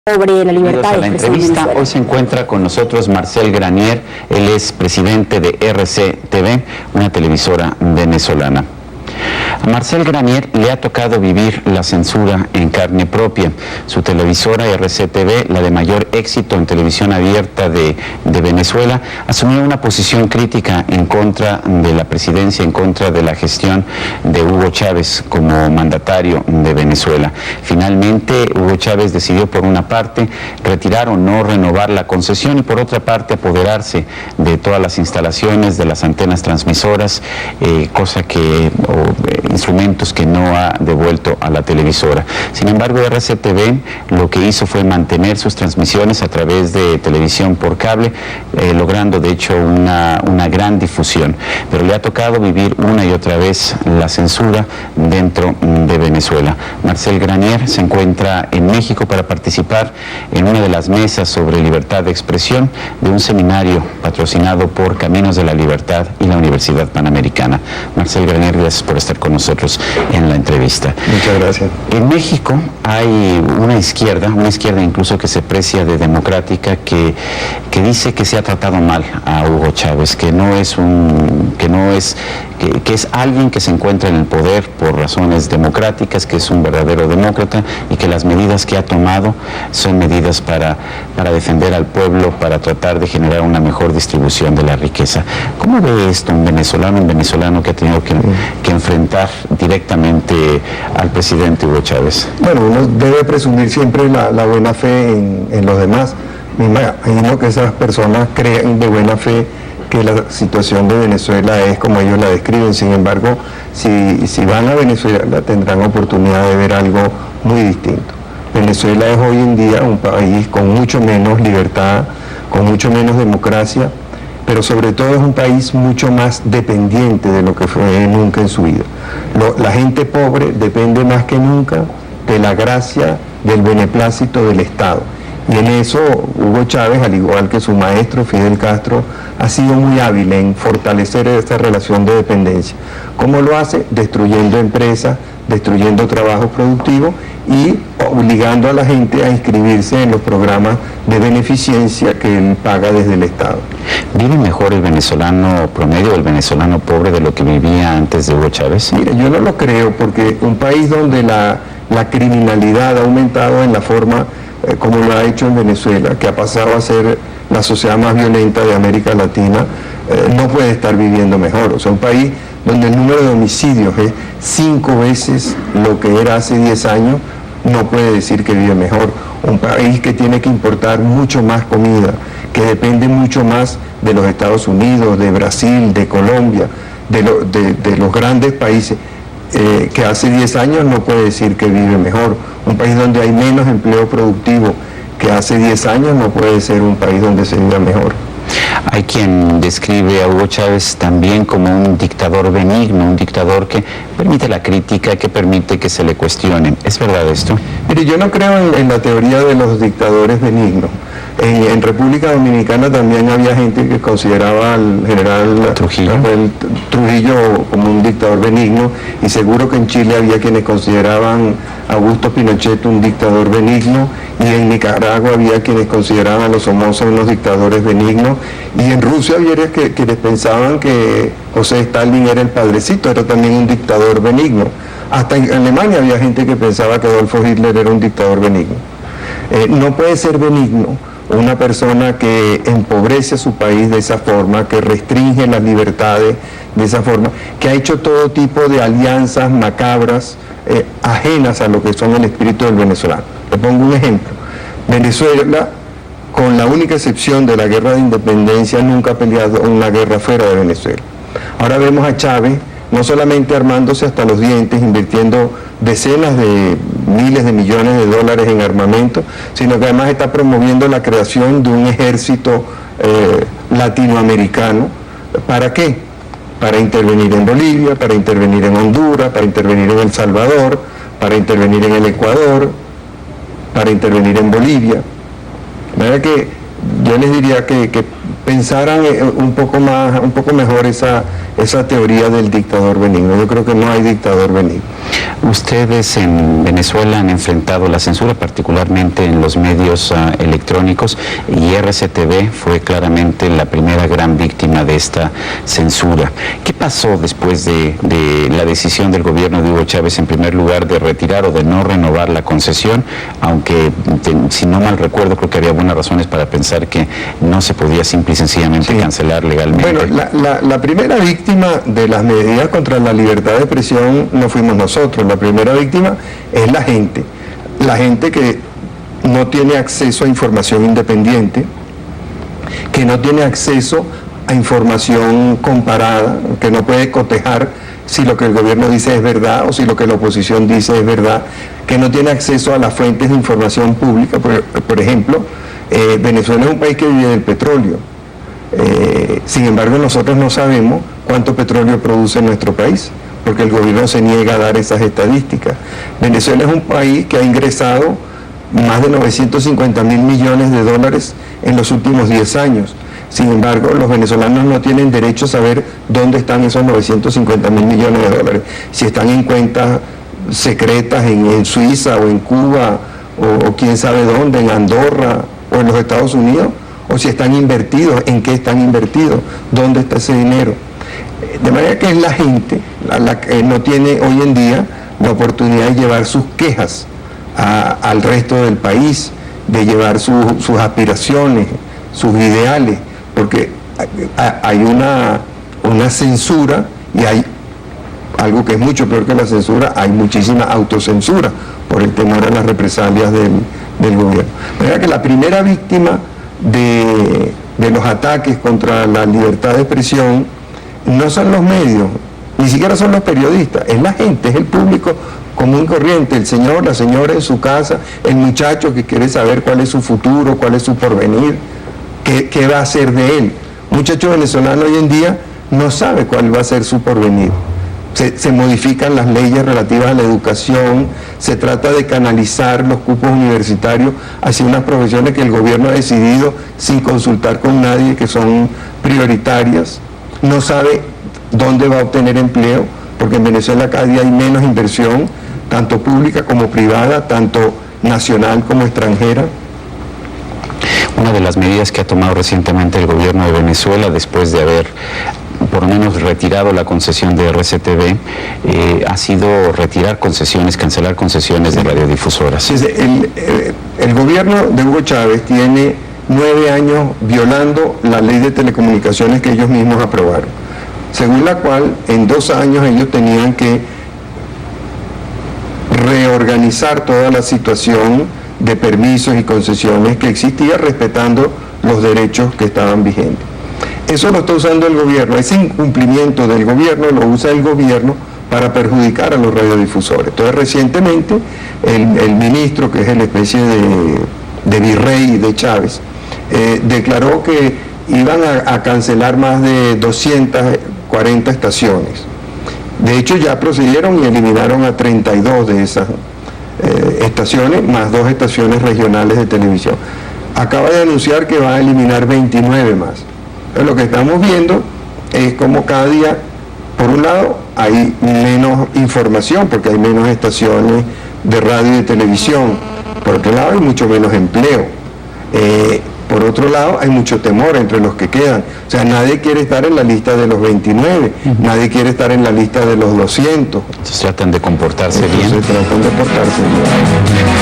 sobre la libertad de la expresión en entrevista. Venezuela. Hoy se encuentra con nosotros Marcel Granier, él es presidente de RCTV, una televisora venezolana. A Marcel Granier le ha tocado vivir la censura en carne propia. Su televisora RCTV, la de mayor éxito en televisión abierta de Venezuela, asumió una posición crítica en contra de la presidencia, en contra de la gestión de Hugo Chávez como mandatario de Venezuela. Finalmente, Hugo Chávez decidió, por una parte, retirar o no renovar la concesión y, por otra parte, apoderarse de todas las instalaciones, de las antenas transmisoras, instrumentos que no ha devuelto a la televisora. Sin embargo, RCTV lo que hizo fue mantener sus transmisiones a través de televisión por cable, logrando de hecho una gran difusión. Pero le ha tocado vivir una y otra vez la censura dentro de Venezuela. Marcel Granier se encuentra en México para participar en una de las mesas sobre libertad de expresión de un seminario patrocinado por Caminos de la Libertad y la Universidad Panamericana. Marcel Granier, gracias por estar con nosotros en la entrevista. Muchas gracias. En México hay una izquierda incluso que se precia de democrática, que dice que se ha tratado mal a Hugo Chávez, que es alguien que se encuentra en el poder por razones democráticas, que es un verdadero demócrata y que las medidas que ha tomado son medidas para defender al pueblo, para tratar de generar una mejor distribución de la riqueza. ¿Cómo ve esto un venezolano que ha tenido que enfrentar directamente al presidente Hugo Chávez? Bueno, uno debe presumir siempre la buena fe en los demás. Me imagino que esas personas creen de buena fe que la situación de Venezuela es como ellos la describen. Sin embargo, si van a Venezuela tendrán oportunidad de ver algo muy distinto. Venezuela es hoy en día un país con mucho menos libertad, con mucho menos democracia, pero sobre todo es un país mucho más dependiente de lo que fue nunca en su vida. La gente pobre depende más que nunca de la gracia, del beneplácito del Estado. Y en eso Hugo Chávez, al igual que su maestro Fidel Castro, ha sido muy hábil en fortalecer esta relación de dependencia. ¿Cómo lo hace? Destruyendo empresas, destruyendo trabajos productivos y obligando a la gente a inscribirse en los programas de beneficencia que él paga desde el Estado. ¿Vive mejor el venezolano promedio o el venezolano pobre de lo que vivía antes de Hugo Chávez? Mira, yo no lo creo, porque un país donde la criminalidad ha aumentado en la forma como lo ha hecho en Venezuela, que ha pasado a ser la sociedad más violenta de América Latina, no puede estar viviendo mejor. O sea, un país donde el número de homicidios es 5 veces lo que era hace 10 años, no puede decir que vive mejor. Un país que tiene que importar mucho más comida, que depende mucho más de los Estados Unidos, de Brasil, de Colombia, de los grandes países, que hace 10 años no puede decir que vive mejor. Un país donde hay menos empleo productivo que hace 10 años no puede ser un país donde se viva mejor. Hay quien describe a Hugo Chávez también como un dictador benigno, un dictador que permite la crítica, que permite que se le cuestione. ¿Es verdad esto? Mire, yo no creo en la teoría de los dictadores benignos. En República Dominicana también había gente que consideraba al general Trujillo como un dictador benigno, y seguro que en Chile había quienes consideraban a Augusto Pinochet un dictador benigno, y en Nicaragua había quienes consideraban a los Somoza unos dictadores benignos, y en Rusia había quienes pensaban que José Stalin era el padrecito, era también un dictador benigno. Hasta en Alemania había gente que pensaba que Adolfo Hitler era un dictador benigno. No puede ser benigno una persona que empobrece a su país de esa forma, que restringe las libertades de esa forma, que ha hecho todo tipo de alianzas macabras, ajenas a lo que son el espíritu del venezolano. Le pongo un ejemplo. Venezuela, con la única excepción de la guerra de independencia, nunca ha peleado una guerra fuera de Venezuela. Ahora vemos a Chávez no solamente armándose hasta los dientes, invirtiendo decenas de miles de millones de dólares en armamento, sino que además está promoviendo la creación de un ejército latinoamericano. ¿Para qué? Para intervenir en Bolivia, para intervenir en Honduras, para intervenir en El Salvador, para intervenir en el Ecuador, para intervenir en Bolivia. De manera que yo les diría que pensaran un poco mejor esa teoría del dictador benigno. Yo creo que no hay dictador benigno. Ustedes en Venezuela han enfrentado la censura, particularmente en los medios electrónicos, y RCTV fue claramente la primera gran víctima de esta censura. ¿Qué pasó después de la decisión del gobierno de Hugo Chávez, en primer lugar, de retirar o de no renovar la concesión? Aunque, si no mal recuerdo, creo que había buenas razones para pensar que no se podía simple y sencillamente cancelar legalmente. Bueno, la primera víctima de las medidas contra la libertad de expresión no fuimos nosotros. La primera víctima es la gente que no tiene acceso a información independiente, que no tiene acceso a información comparada, que no puede cotejar si lo que el gobierno dice es verdad o si lo que la oposición dice es verdad, que no tiene acceso a las fuentes de información pública. Por ejemplo, Venezuela es un país que vive del petróleo. Sin embargo, nosotros no sabemos cuánto petróleo produce nuestro país, porque el gobierno se niega a dar esas estadísticas. Venezuela es un país que ha ingresado más de 950 mil millones de dólares en los últimos 10 años. Sin embargo, los venezolanos no tienen derecho a saber dónde están esos 950 mil millones de dólares. Si están en cuentas secretas en Suiza o en Cuba o quién sabe dónde, en Andorra o en los Estados Unidos, o si están invertidos, en qué están invertidos, dónde está ese dinero. De manera que es la gente la que no tiene hoy en día la oportunidad de llevar sus quejas al resto del país, de llevar sus aspiraciones, sus ideales, porque hay una censura, y hay algo que es mucho peor que la censura, hay muchísima autocensura por el temor a las represalias del gobierno. De manera que la primera víctima de los ataques contra la libertad de expresión no son los medios, ni siquiera son los periodistas, es la gente, es el público común y corriente, el señor, la señora en su casa, el muchacho que quiere saber cuál es su futuro, cuál es su porvenir, qué va a hacer de él. Un muchacho venezolano hoy en día no sabe cuál va a ser su porvenir. Se modifican las leyes relativas a la educación, se trata de canalizar los cupos universitarios hacia unas profesiones que el gobierno ha decidido sin consultar con nadie, que son prioritarias. No sabe dónde va a obtener empleo, porque en Venezuela cada día hay menos inversión, tanto pública como privada, tanto nacional como extranjera. Una de las medidas que ha tomado recientemente el gobierno de Venezuela, después de haber por lo menos retirado la concesión de RCTV, ha sido retirar concesiones, cancelar concesiones de radiodifusoras. El gobierno de Hugo Chávez tiene 9 años violando la ley de telecomunicaciones que ellos mismos aprobaron, según la cual en 2 años ellos tenían que reorganizar toda la situación de permisos y concesiones que existía, respetando los derechos que estaban vigentes. Eso lo está usando el gobierno, ese incumplimiento del gobierno lo usa el gobierno para perjudicar a los radiodifusores. Entonces, recientemente el ministro, que es la especie de virrey de Chávez, declaró que iban a cancelar más de 240 estaciones. De hecho, ya procedieron y eliminaron a 32 de esas estaciones, más 2 estaciones regionales de televisión. Acaba de anunciar que va a eliminar 29 más. Entonces, lo que estamos viendo es como cada día, por un lado, hay menos información, porque hay menos estaciones de radio y de televisión. Por otro lado, hay mucho menos empleo. Por otro lado, hay mucho temor entre los que quedan. O sea, nadie quiere estar en la lista de los 29, nadie quiere estar en la lista de los 200. Entonces tratan de comportarse bien. Tratan de portarse bien.